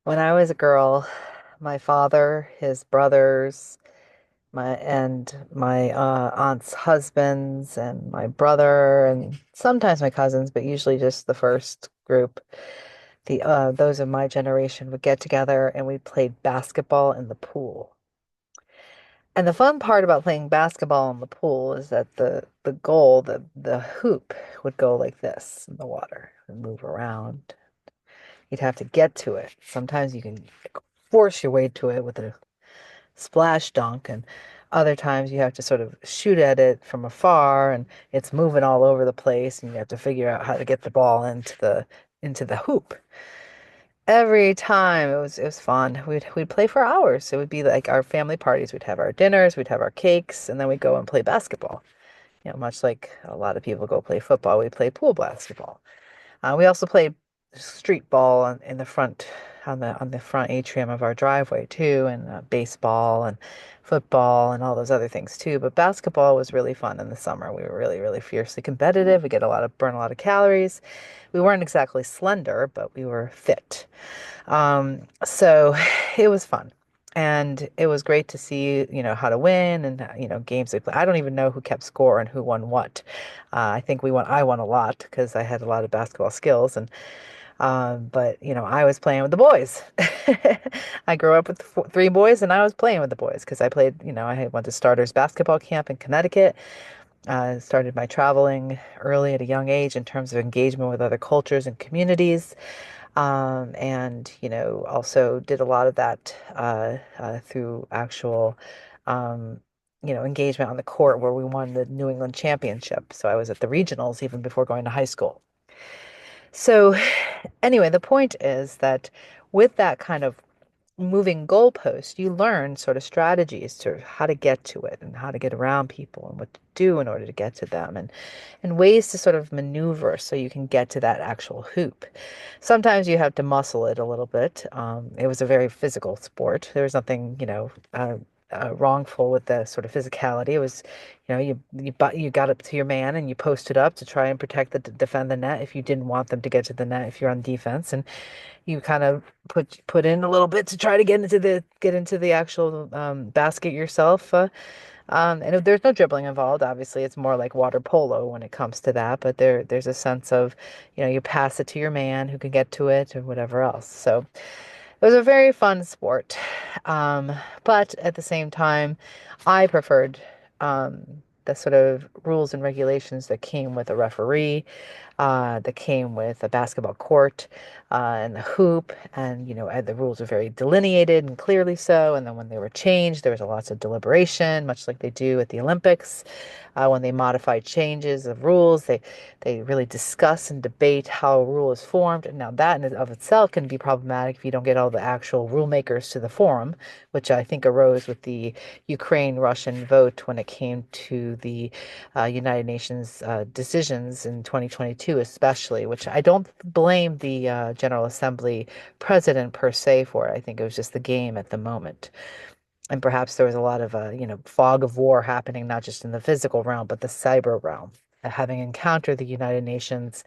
When I was a girl, my father, his brothers, my aunt's husbands, and my brother, and sometimes my cousins, but usually just the first group. The those of my generation would get together and we played basketball in the pool. And the fun part about playing basketball in the pool is that the goal, the hoop would go like this in the water and move around. You'd have to get to it. Sometimes you can force your way to it with a splash dunk, and other times you have to sort of shoot at it from afar, and it's moving all over the place, and you have to figure out how to get the ball into the hoop. Every time it was fun. We'd play for hours. It would be like our family parties. We'd have our dinners, we'd have our cakes, and then we'd go and play basketball. Much like a lot of people go play football, we play pool basketball. We also played street ball in the front on the front atrium of our driveway too, and baseball and football and all those other things too. But basketball was really fun in the summer. We were really, really fiercely competitive. We get a lot of burn a lot of calories. We weren't exactly slender, but we were fit. So it was fun. And it was great to see, how to win and, games we play. I don't even know who kept score and who won what. I won a lot because I had a lot of basketball skills. But, I was playing with the boys. I grew up with three boys and I was playing with the boys because I played, I went to starters basketball camp in Connecticut. Started my traveling early at a young age in terms of engagement with other cultures and communities. And also did a lot of that through actual engagement on the court where we won the New England Championship. So I was at the regionals even before going to high school. So anyway, the point is that with that kind of moving goalpost, you learn sort of strategies to how to get to it and how to get around people and what to do in order to get to them and ways to sort of maneuver so you can get to that actual hoop. Sometimes you have to muscle it a little bit. It was a very physical sport. There was nothing, wrongful with the sort of physicality. It was, you got up to your man and you posted up to try and protect defend the net if you didn't want them to get to the net if you're on defense, and you kind of put in a little bit to try to get into the actual basket yourself. And if there's no dribbling involved, obviously it's more like water polo when it comes to that. But there's a sense of, you pass it to your man who can get to it or whatever else. So it was a very fun sport. Um, but at the same time, I preferred the sort of rules and regulations that came with a referee, that came with a basketball court, and the hoop. And, the rules were very delineated and clearly so. And then when they were changed, there was a lots of deliberation, much like they do at the Olympics. When they modified changes of rules, they really discuss and debate how a rule is formed. And now that in and of itself can be problematic if you don't get all the actual rule makers to the forum, which I think arose with the Ukraine-Russian vote when it came to the United Nations decisions in 2022, especially, which I don't blame the General Assembly president per se for it. I think it was just the game at the moment. And perhaps there was a lot of, fog of war happening, not just in the physical realm, but the cyber realm. Having encountered the United Nations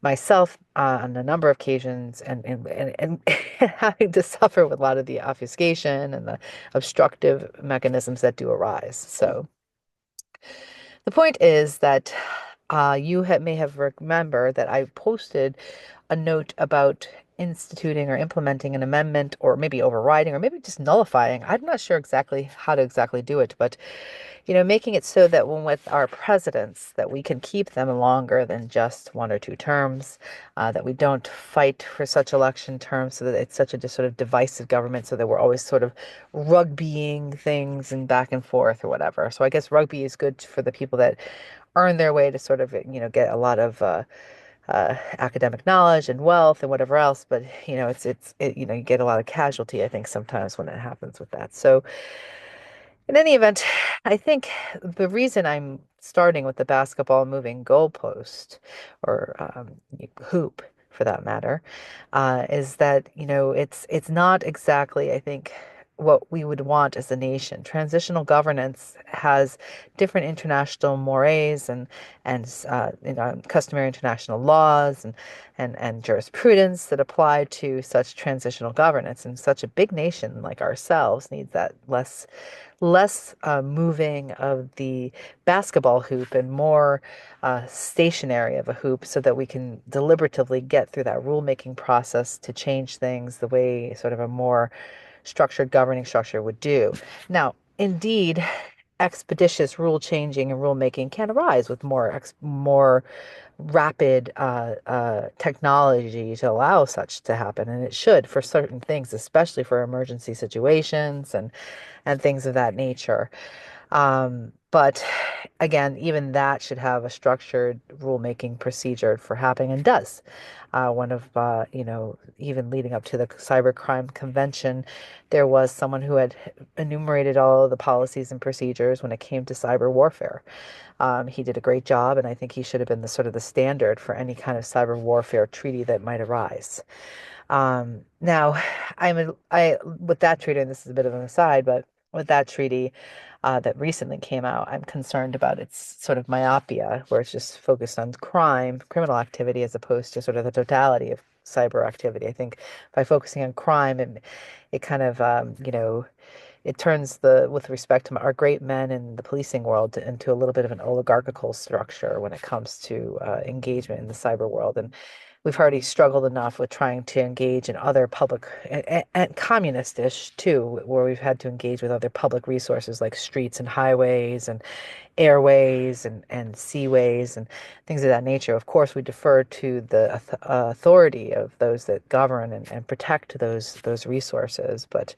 myself on a number of occasions and having to suffer with a lot of the obfuscation and the obstructive mechanisms that do arise. So the point is that may have remembered that I posted a note about instituting or implementing an amendment or maybe overriding or maybe just nullifying. I'm not sure exactly how to exactly do it, but making it so that when with our presidents that we can keep them longer than just 1 or 2 terms, that we don't fight for such election terms so that it's such a just sort of divisive government so that we're always sort of rugbying things and back and forth or whatever. So I guess rugby is good for the people that earn their way to sort of, get a lot of academic knowledge and wealth and whatever else. But you get a lot of casualty, I think, sometimes when it happens with that. So in any event, I think the reason I'm starting with the basketball moving goalpost or hoop for that matter, is that it's not exactly, I think. what we would want as a nation. Transitional governance has different international mores and customary international laws and jurisprudence that apply to such transitional governance. And such a big nation like ourselves needs that less moving of the basketball hoop and more stationary of a hoop so that we can deliberatively get through that rulemaking process to change things the way sort of a more structured governing structure would do. Now, indeed, expeditious rule changing and rulemaking can arise with more rapid technology to allow such to happen, and it should for certain things, especially for emergency situations and things of that nature. But again, even that should have a structured rulemaking procedure for happening and does. One of, even leading up to the Cybercrime Convention, there was someone who had enumerated all of the policies and procedures when it came to cyber warfare. He did a great job, and I think he should have been the sort of the standard for any kind of cyber warfare treaty that might arise. Now, with that treaty, and this is a bit of an aside, but with that treaty that recently came out, I'm concerned about its sort of myopia, where it's just focused on criminal activity, as opposed to sort of the totality of cyber activity. I think by focusing on crime, it kind of, it turns with respect to our great men in the policing world into a little bit of an oligarchical structure when it comes to engagement in the cyber world. And we've already struggled enough with trying to engage in other public and communist-ish too, where we've had to engage with other public resources like streets and highways and airways and seaways and things of that nature. Of course, we defer to the authority of those that govern and protect those resources, but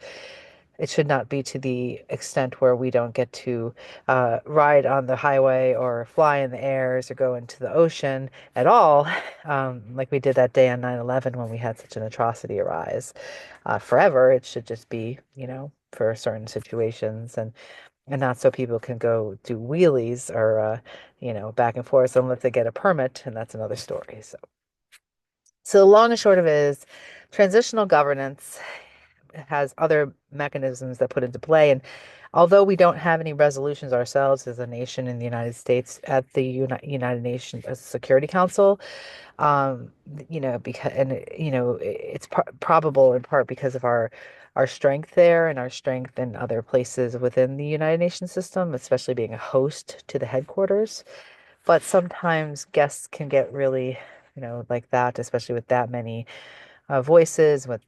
it should not be to the extent where we don't get to ride on the highway or fly in the airs or go into the ocean at all, like we did that day on 9/11 when we had such an atrocity arise. Forever, it should just be, for certain situations and not so people can go do wheelies or, back and forth unless they get a permit, and that's another story. So the long and short of it is transitional governance has other mechanisms that put into play. And although we don't have any resolutions ourselves as a nation in the United States at the United Nations Security Council, um, because it's probable in part because of our strength there and our strength in other places within the United Nations system, especially being a host to the headquarters. But sometimes guests can get really, like that, especially with that many voices, with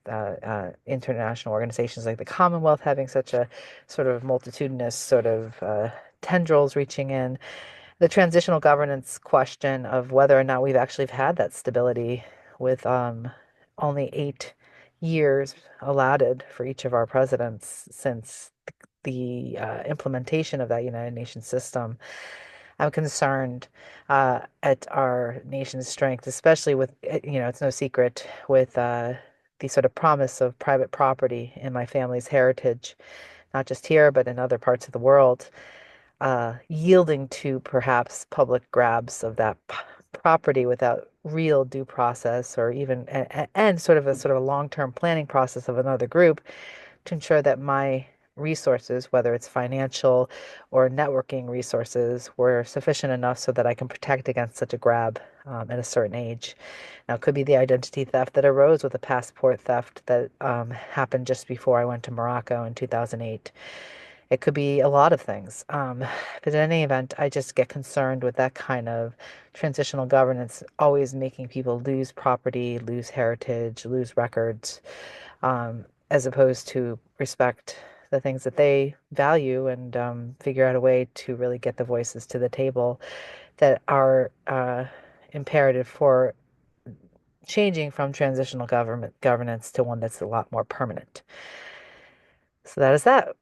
international organizations like the Commonwealth having such a sort of multitudinous sort of tendrils reaching in. The transitional governance question of whether or not we've actually had that stability with only 8 years allotted for each of our presidents since the implementation of that United Nations system. I'm concerned at our nation's strength, especially with, it's no secret with the sort of promise of private property in my family's heritage, not just here, but in other parts of the world, yielding to perhaps public grabs of that property without real due process or even, and sort of a long-term planning process of another group to ensure that my resources, whether it's financial or networking resources, were sufficient enough so that I can protect against such a grab at a certain age. Now, it could be the identity theft that arose with the passport theft that happened just before I went to Morocco in 2008. It could be a lot of things. But in any event, I just get concerned with that kind of transitional governance, always making people lose property, lose heritage, lose records, as opposed to respect the things that they value and figure out a way to really get the voices to the table that are imperative for changing from transitional government governance to one that's a lot more permanent. So that is that.